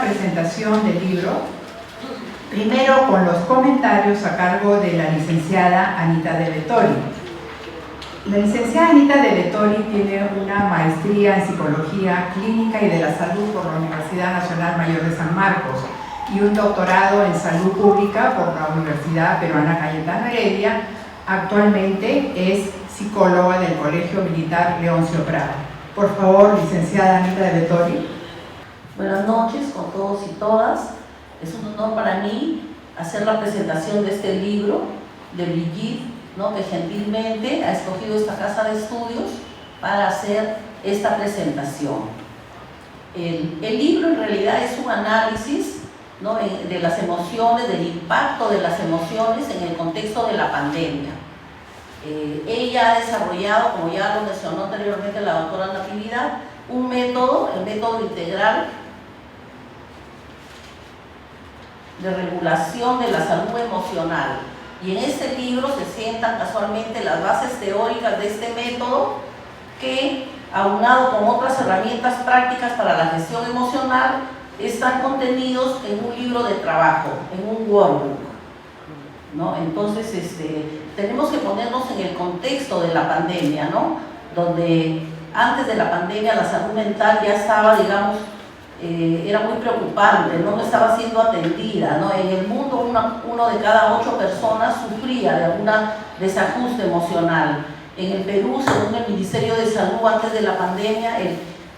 presentación del libro, primero con los comentarios a cargo de la licenciada Anita De Vettori. La licenciada Anita De Vettori tiene una maestría en Psicología Clínica y de la Salud por la Universidad Nacional Mayor de San Marcos y un doctorado en Salud Pública por la Universidad Peruana Cayetano Heredia. Actualmente es psicóloga del Colegio Militar Leoncio Prado. Por favor, licenciada Anita De Vettori. Buenas noches con todos y todas. Es un honor para mí hacer la presentación de este libro de Brigitte, que gentilmente ha escogido esta casa de estudios para hacer esta presentación. El libro en realidad es un análisis de las emociones, del impacto de las emociones en el contexto de la pandemia. Ella ha desarrollado, como ya lo mencionó anteriormente la doctora Natividad, un método, el método integral de regulación de la salud emocional. Y en este libro se sientan casualmente las bases teóricas de este método que, aunado con otras herramientas prácticas para la gestión emocional, están contenidos en un libro de trabajo, en un workbook, Entonces, tenemos que ponernos en el contexto de la pandemia, donde antes de la pandemia la salud mental ya estaba, digamos, era muy preocupante, no estaba siendo atendida, En el mundo uno de cada 8 personas sufría de algún desajuste emocional. En el Perú, según el Ministerio de Salud, antes de la pandemia,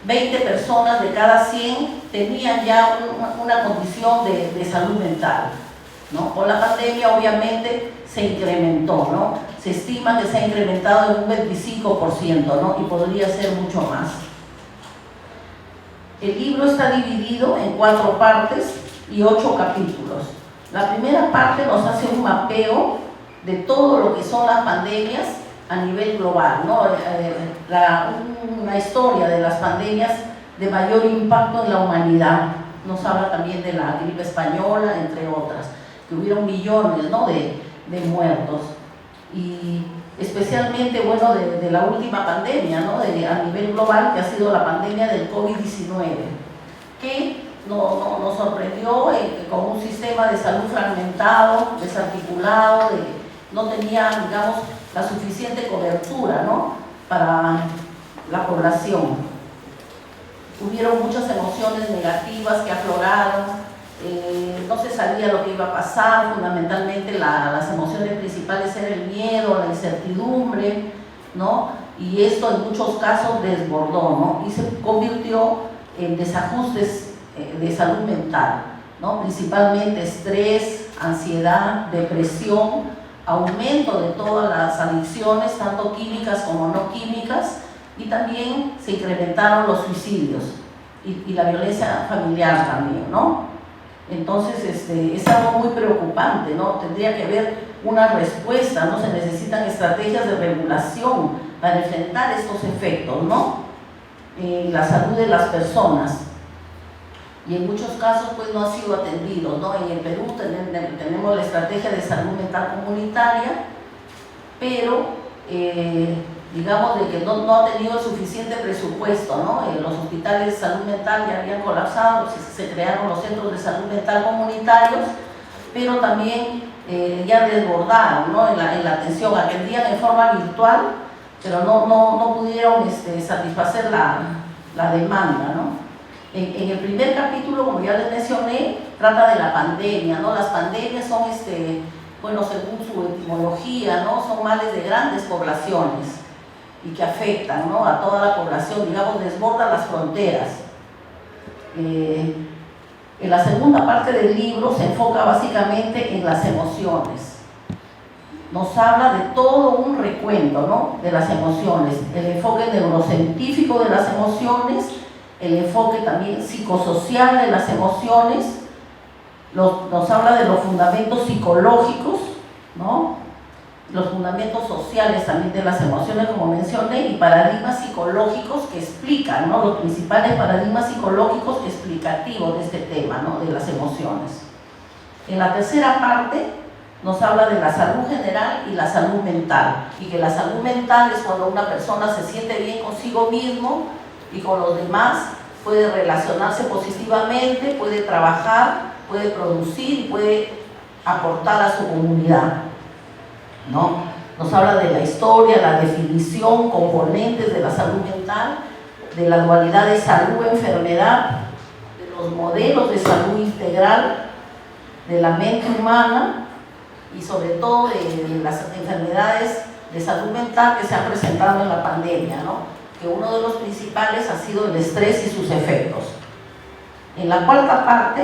20 personas de cada 100 tenían ya una condición de salud mental, Con la pandemia obviamente se incrementó, Se estima que se ha incrementado en un 25%, Y podría ser mucho más. El libro está dividido en 4 partes y 8 capítulos. La primera parte nos hace un mapeo de todo lo que son las pandemias a nivel global, una historia de las pandemias de mayor impacto en la humanidad. Nos habla también de la gripe española, entre otras, que hubieron millones, de muertos. Y especialmente, de la última pandemia, a nivel global, que ha sido la pandemia del COVID-19, que nos sorprendió con un sistema de salud fragmentado, desarticulado, no tenía, digamos, la suficiente cobertura, para la población. Hubieron muchas emociones negativas que afloraron, no se sabía lo que iba a pasar. Fundamentalmente las emociones principales eran el miedo, la incertidumbre, y esto en muchos casos desbordó, y se convirtió en desajustes de salud mental, principalmente estrés, ansiedad, depresión, aumento de todas las adicciones, tanto químicas como no químicas, y también se incrementaron los suicidios y la violencia familiar también, Entonces, es algo muy preocupante, Tendría que haber una respuesta, Se necesitan estrategias de regulación para enfrentar estos efectos, en la salud de las personas. Y en muchos casos, pues, no ha sido atendido, En el Perú tenemos la estrategia de salud mental comunitaria, pero, digamos, de que no ha tenido suficiente presupuesto, Los hospitales de salud mental ya habían colapsado, se crearon los centros de salud mental comunitarios, pero también ya desbordaron, en la atención, atendían en forma virtual, pero no pudieron satisfacer la demanda, En el primer capítulo, como ya les mencioné, trata de la pandemia, Las pandemias son, según su etimología, son males de grandes poblaciones y que afectan, a toda la población, digamos, desbordan las fronteras. En la segunda parte del libro se enfoca básicamente en las emociones. Nos habla de todo un recuento, de las emociones, el enfoque neurocientífico de las emociones, el enfoque también psicosocial de las emociones, nos habla de los fundamentos psicológicos, los fundamentos sociales también de las emociones, como mencioné, y paradigmas psicológicos que explican, los principales paradigmas psicológicos explicativos de este tema, de las emociones. En la tercera parte nos habla de la salud general y la salud mental, y que la salud mental es cuando una persona se siente bien consigo mismo y con los demás, puede relacionarse positivamente, puede trabajar, puede producir, puede aportar a su comunidad, ¿no? Nos habla de la historia, la definición, componentes de la salud mental, de la dualidad de salud-enfermedad, de los modelos de salud integral, de la mente humana y sobre todo de las enfermedades de salud mental que se han presentado en la pandemia, ¿no? Que uno de los principales ha sido el estrés y sus efectos. En la cuarta parte,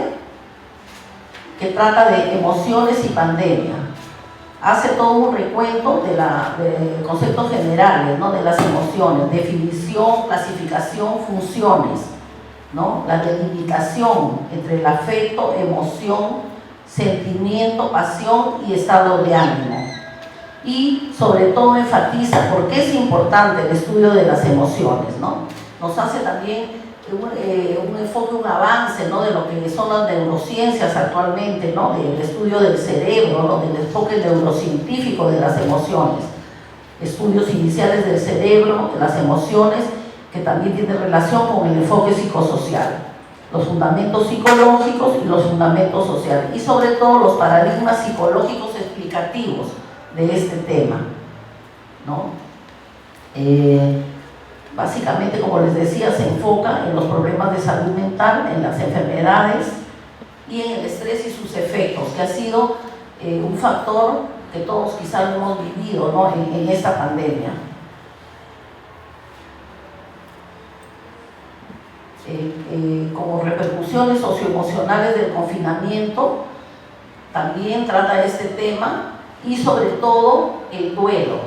que trata de emociones y pandemia, hace todo un recuento de conceptos generales, ¿no? De las emociones, definición, clasificación, funciones, ¿no? La delimitación entre el afecto, emoción, sentimiento, pasión y estado de ánimo. Y sobre todo enfatiza por qué es importante el estudio de las emociones, ¿no? Nos hace también un enfoque, un avance, ¿no? De lo que son las neurociencias actualmente, ¿no? Del estudio del cerebro, ¿no? Del enfoque neurocientífico de las emociones, estudios iniciales del cerebro, de las emociones, que también tienen relación con el enfoque psicosocial, los fundamentos psicológicos y los fundamentos sociales, y sobre todo los paradigmas psicológicos explicativos de este tema, ¿no? Básicamente, como les decía, se enfoca en los problemas de salud mental, en las enfermedades y en el estrés y sus efectos, que ha sido un factor que todos quizás lo hemos vivido, ¿no? en esta pandemia. Como repercusiones socioemocionales del confinamiento, también trata este tema, y sobre todo el duelo,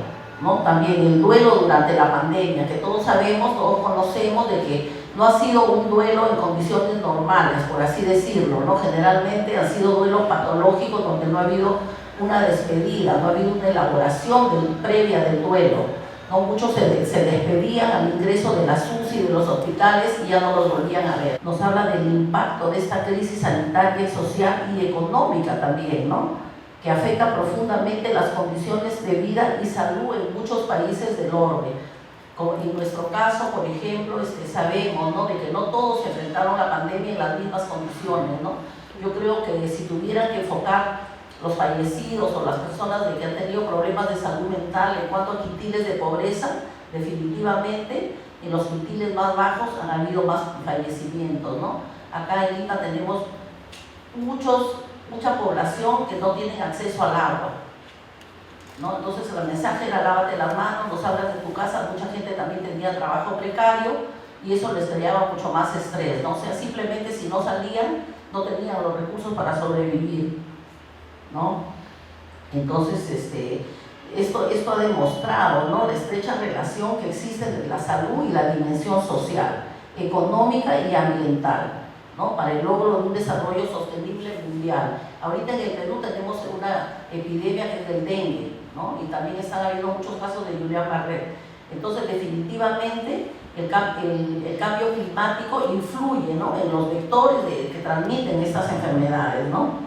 ¿no? También el duelo durante la pandemia, que todos sabemos, todos conocemos de que no ha sido un duelo en condiciones normales, por así decirlo, ¿no? Generalmente han sido duelos patológicos donde no ha habido una despedida, no ha habido una elaboración previa del duelo, ¿no? Muchos se despedían al ingreso de las UCI de los hospitales y ya no los volvían a ver. Nos habla del impacto de esta crisis sanitaria, social y económica también, ¿no? Que afecta profundamente las condiciones de vida y salud en muchos países del orbe. Como en nuestro caso, por ejemplo, sabemos, ¿no? De que no todos se enfrentaron a la pandemia en las mismas condiciones, ¿no? Yo creo que si tuvieran que enfocar los fallecidos o las personas que han tenido problemas de salud mental en cuanto a quintiles de pobreza, definitivamente en los quintiles más bajos han habido más fallecimientos, ¿no? Acá en Lima tenemos mucha población que no tienen acceso al agua, ¿no? Entonces el mensaje era lávate las manos, no salgas de tu casa. Mucha gente también tenía trabajo precario y eso les creaba mucho más estrés, ¿no? O sea, simplemente si no salían, no tenían los recursos para sobrevivir, ¿no? Entonces, esto ha demostrado, ¿no? La estrecha relación que existe entre la salud y la dimensión social, económica y ambiental, ¿no? Para el logro de un desarrollo sostenible mundial. Ahorita en el Perú tenemos una epidemia que es del dengue, ¿no? Y también están habiendo muchos casos de Guillain-Barré. Entonces, definitivamente, el cambio climático influye, ¿no? En los vectores que transmiten estas enfermedades, ¿no?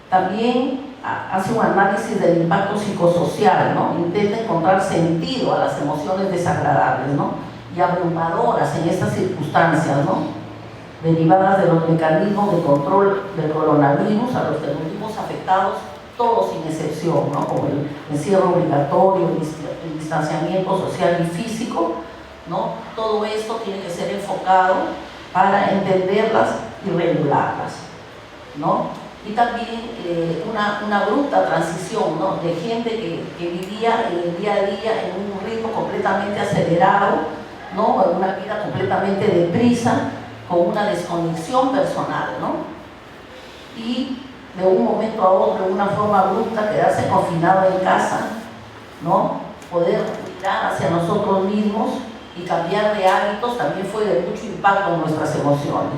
También hace un análisis del impacto psicosocial, ¿no? Intenta encontrar sentido a las emociones desagradables, ¿no? Y abrumadoras en estas circunstancias, ¿no? Derivadas de los mecanismos de control del coronavirus a los que nos vimos afectados todos sin excepción, ¿no? Como el encierro obligatorio, el distanciamiento social y físico, ¿no? Todo esto tiene que ser enfocado para entenderlas y regularlas, ¿no? Y también una abrupta transición, ¿no? De gente que vivía en el día a día en un ritmo completamente acelerado, ¿no? En una vida completamente deprisa, con una desconexión personal, ¿no? Y de un momento a otro, de una forma abrupta, quedarse confinado en casa, ¿no? Poder mirar hacia nosotros mismos y cambiar de hábitos también fue de mucho impacto en nuestras emociones,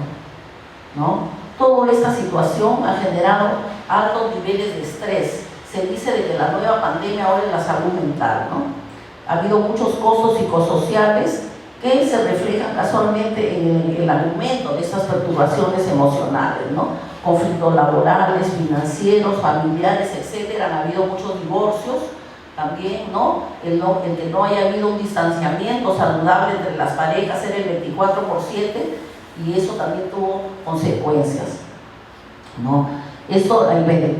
¿no? Toda esta situación ha generado altos niveles de estrés. Se dice de que la nueva pandemia ahora es la salud mental, ¿no? Ha habido muchos costos psicosociales que se reflejan casualmente en el aumento de estas perturbaciones emocionales, ¿no? Conflictos laborales, financieros, familiares, etcétera. Han habido muchos divorcios también, ¿no? El que no haya habido un distanciamiento saludable entre las parejas, era el 24/7, y eso también tuvo consecuencias, ¿no? Esto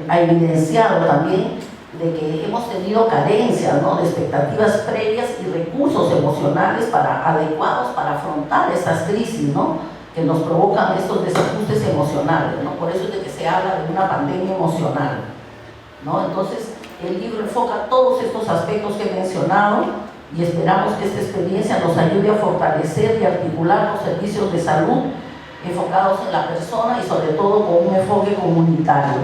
ha evidenciado también de que hemos tenido carencias, ¿no?, de expectativas previas y recursos emocionales adecuados para afrontar estas crisis, ¿no?, que nos provocan estos desajustes emocionales, ¿no? Por eso es de que se habla de una pandemia emocional, ¿no? Entonces, el libro enfoca todos estos aspectos que he mencionado y esperamos que esta experiencia nos ayude a fortalecer y articular los servicios de salud enfocados en la persona y sobre todo con un enfoque comunitario,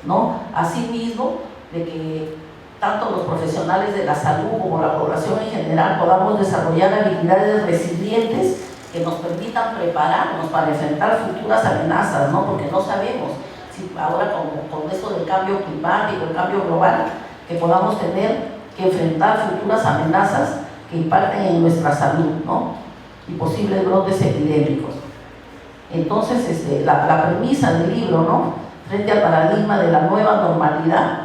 ¿no? Asimismo, de que tanto los profesionales de la salud como la población en general podamos desarrollar habilidades resilientes que nos permitan prepararnos para enfrentar futuras amenazas, ¿no? Porque no sabemos si ahora con esto del cambio climático, el cambio global, que podamos tener que enfrentar futuras amenazas que impacten en nuestra salud, ¿no?, y posibles brotes epidémicos. Entonces, la premisa del libro, ¿no?, frente al paradigma de la nueva normalidad,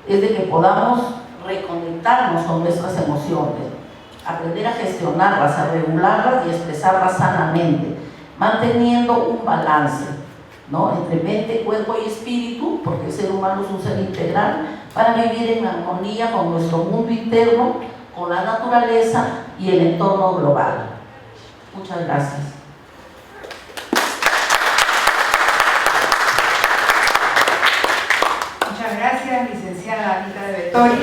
es de que podamos reconectarnos con nuestras emociones, aprender a gestionarlas, a regularlas y expresarlas sanamente, manteniendo un balance, ¿no?, entre mente, cuerpo y espíritu, porque el ser humano es un ser integral, para vivir en armonía con nuestro mundo interno, con la naturaleza y el entorno global. Muchas gracias. Muchas gracias, licenciada Anita de Bettori.